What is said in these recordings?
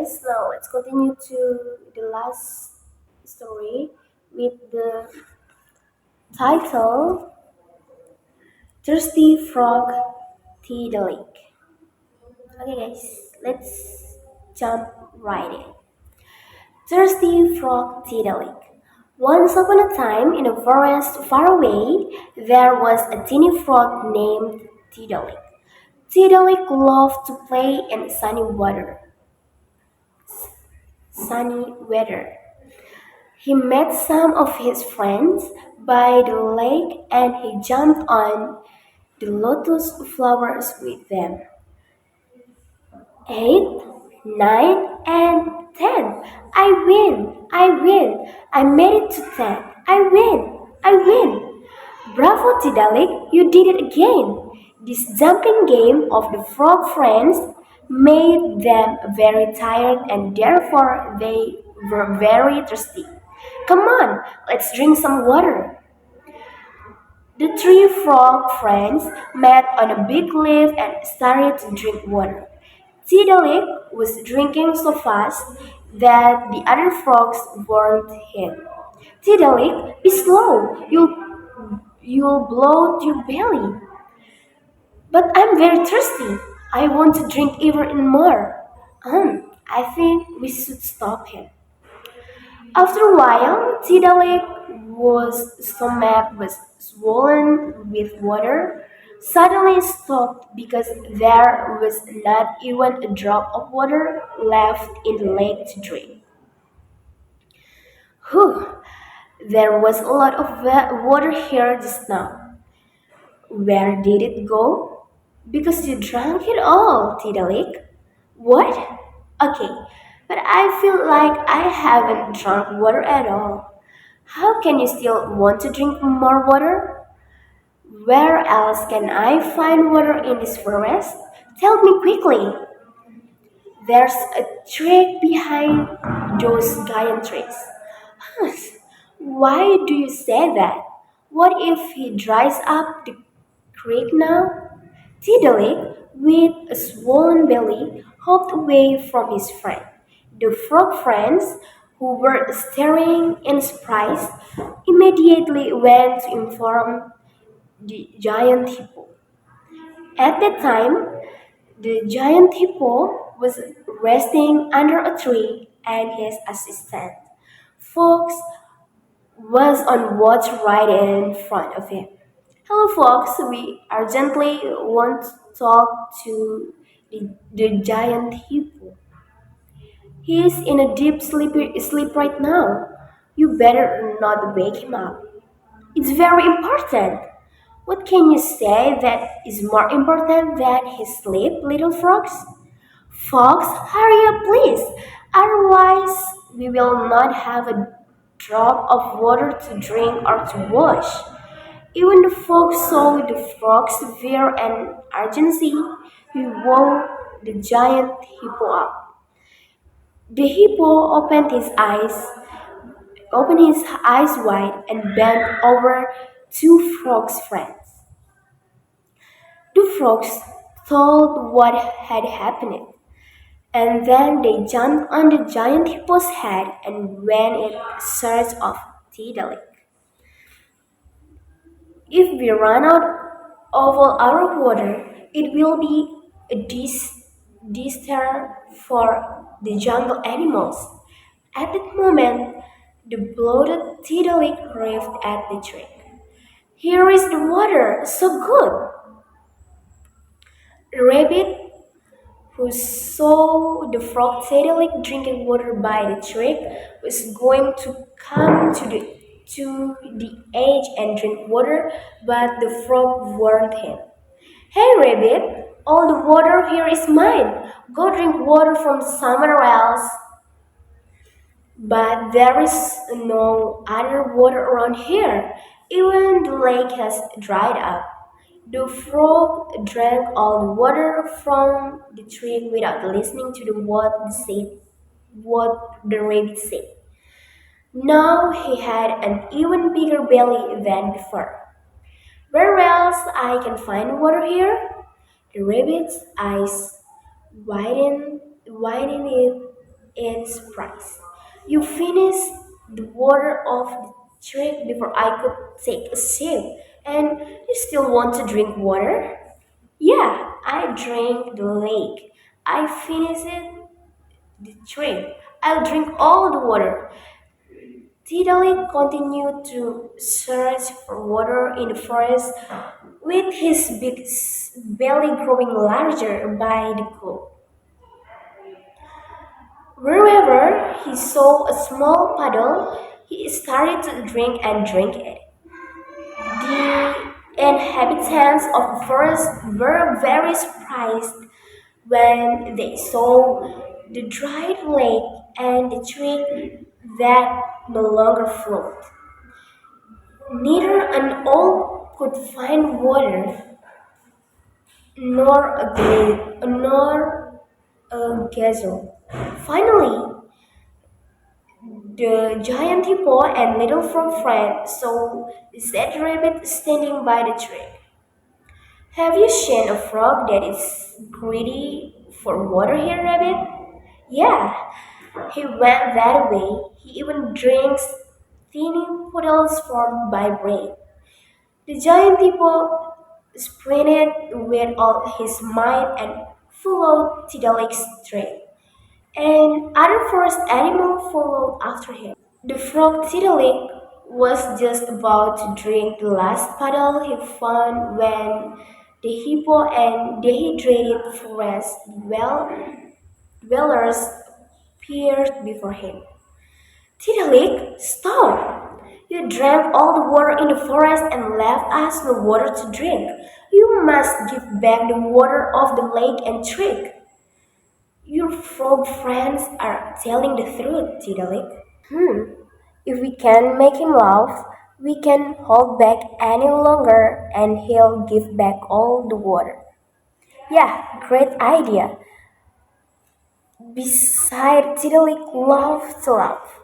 guys, now let's continue to the last story with the title Thirsty Frog Tea the Lake. Okay, guys, let's jump right in. Thirsty Frog Tea the Lake. Once upon a time, in a forest far away, there was a teeny frog named Tiddalik. Tiddalik loved to play in sunny weather. He met some of his friends by the lake and he jumped on the lotus flowers with them. 8, 9, and 10. I win! I win! I made it to 10. I win! I win! Bravo, Tidalik, you did it again! This jumping game of the frog friends made them very tired and therefore they were very thirsty. Come on, let's drink some water. The three frog friends met on a big leaf and started to drink water. Tidalik was drinking so fast that the other frogs warned him. Tidalik, be slow, you'll bloat your belly. But I'm very thirsty. I want to drink even more. I think we should stop him. After a while, Tidal's stomach was swollen with water, suddenly stopped because there was not even a drop of water left in the lake to drink. Whew, there was a lot of water here just now. Where did it go? Because you drank it all, Tidalik. What? Okay, but I feel like I haven't drunk water at all. How can you still want to drink more water? Where else can I find water in this forest? Tell me quickly. There's a trick behind those giant trees. Huh, why do you say that? What if he dries up the creek now? Tidalik, with a swollen belly, hopped away from his friend. The frog friends, who were staring in surprise, immediately went to inform the giant hippo. At that time, the giant hippo was resting under a tree and his assistant, Fox, was on watch right in front of him. Hello, Fox. We urgently want to talk to the giant hippo. He's in a deep sleep right now. You better not wake him up. It's very important. What can you say that is more important than his sleep, little frogs? Fox, hurry up, please. Otherwise, we will not have a drop of water to drink or to wash. Even the fox saw the frog's fear and urgency. He woke the giant hippo up. The hippo opened his eyes wide, and bent over two frogs' friends. The frogs told what had happened, and then they jumped on the giant hippo's head and went in search of Tidalik. If we run out of all our water, it will be a disaster for the jungle animals. At that moment, the bloated Tidalik raved at the tree. Here is the water, so good! The rabbit, who saw the frog Tidalik drinking water by the tree, was going to come to the edge and drink water, but the frog warned him. Hey, rabbit, all the water here is mine. Go drink water from somewhere else. But there is no other water around here. Even the lake has dried up. The frog drank all the water from the tree without listening to what the rabbit said. Now he had an even bigger belly than before. Where else I can find water here? The rabbit's eyes widened it its price. You finished the water of the tree before I could take a sip, and you still want to drink water? Yeah, I drank the lake. I finished the tree. I'll drink all the water. Tidally continued to search for water in the forest with his big belly growing larger by the cool. Wherever he saw a small puddle, he started to drink and drink it. The inhabitants of the forest were very surprised when they saw the dried lake and the tree that no longer flowed. Neither an owl could find water, nor a gazelle. Finally, the giant hippo and little frog friend saw the sad rabbit standing by the tree. Have you seen a frog that is greedy for water here, rabbit? Yeah, he went that way. He even drinks tiny puddles formed by rain. The giant hippo sprinted with all his might and followed Tidalek's trail, and other forest animals followed after him. The frog Tidalek was just about to drink the last puddle he found when the hippo and dehydrated forest dwellers appeared before him. Tidalik, stop! You drank all the water in the forest and left us no water to drink. You must give back the water of the lake and drink. Your frog friends are telling the truth, Tidalik. If we can make him laugh, we can hold back any longer and he'll give back all the water. Yeah, great idea. Beside Tidalik loved to laugh.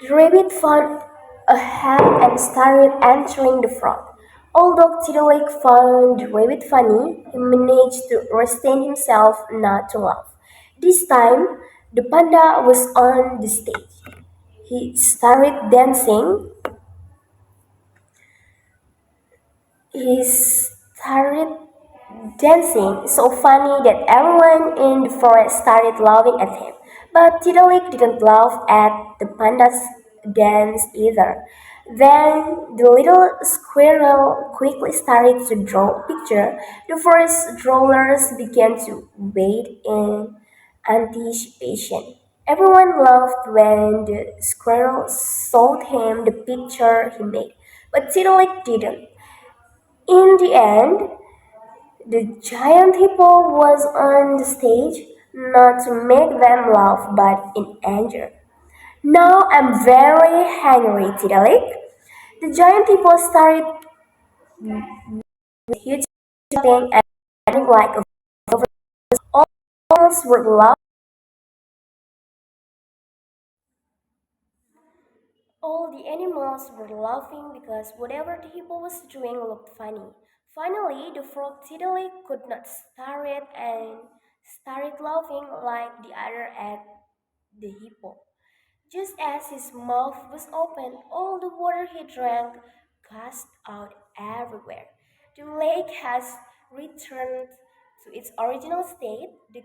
The rabbit found a hat and started answering the frog. Although Tiddalik found the rabbit funny, he managed to restrain himself not to laugh. This time, the panda was on the stage. He started dancing. He started dancing so funny that everyone in the forest started laughing at him. But Tidalik didn't laugh at the panda's dance either. Then the little squirrel quickly started to draw a picture. The forest dwellers began to wait in anticipation. Everyone laughed when the squirrel showed him the picture he made, but Tidalik didn't. In the end, the giant hippo was on the stage, not to make them laugh, but in anger. Now I'm very hungry, Tidalik. The giant hippo started with huge thing and acting like a all animals were laughing. All the animals were laughing because whatever the hippo was doing looked funny. Finally, the frog Tidalik could not stand it and started laughing like the other at the hippo. Just as his mouth was open, all the water he drank gushed out everywhere. The lake has returned to its original state. The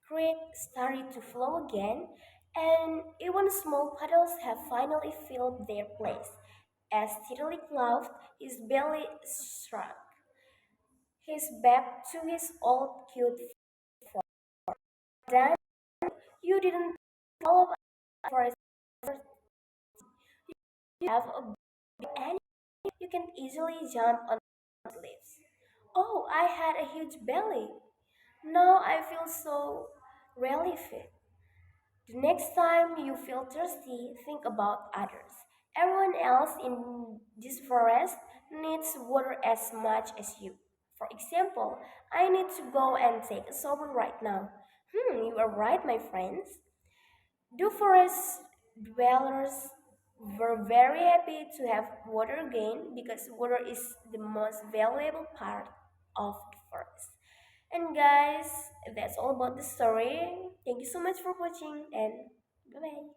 creek started to flow again, and even small puddles have finally filled their place. As Tiddly laughed, his belly shrunk. His back to his old cute form. Then you didn't follow us for a you have a big animal. You can easily jump on leaves. Oh, I had a huge belly. Now I feel so relieved. The next time you feel thirsty, think about others. Everyone else in this forest needs water as much as you. For example, I need to go and take a shower right now. You are right, my friends. The forest dwellers were very happy to have water again because water is the most valuable part of the forest. And guys, that's all about the story. Thank you so much for watching and bye bye.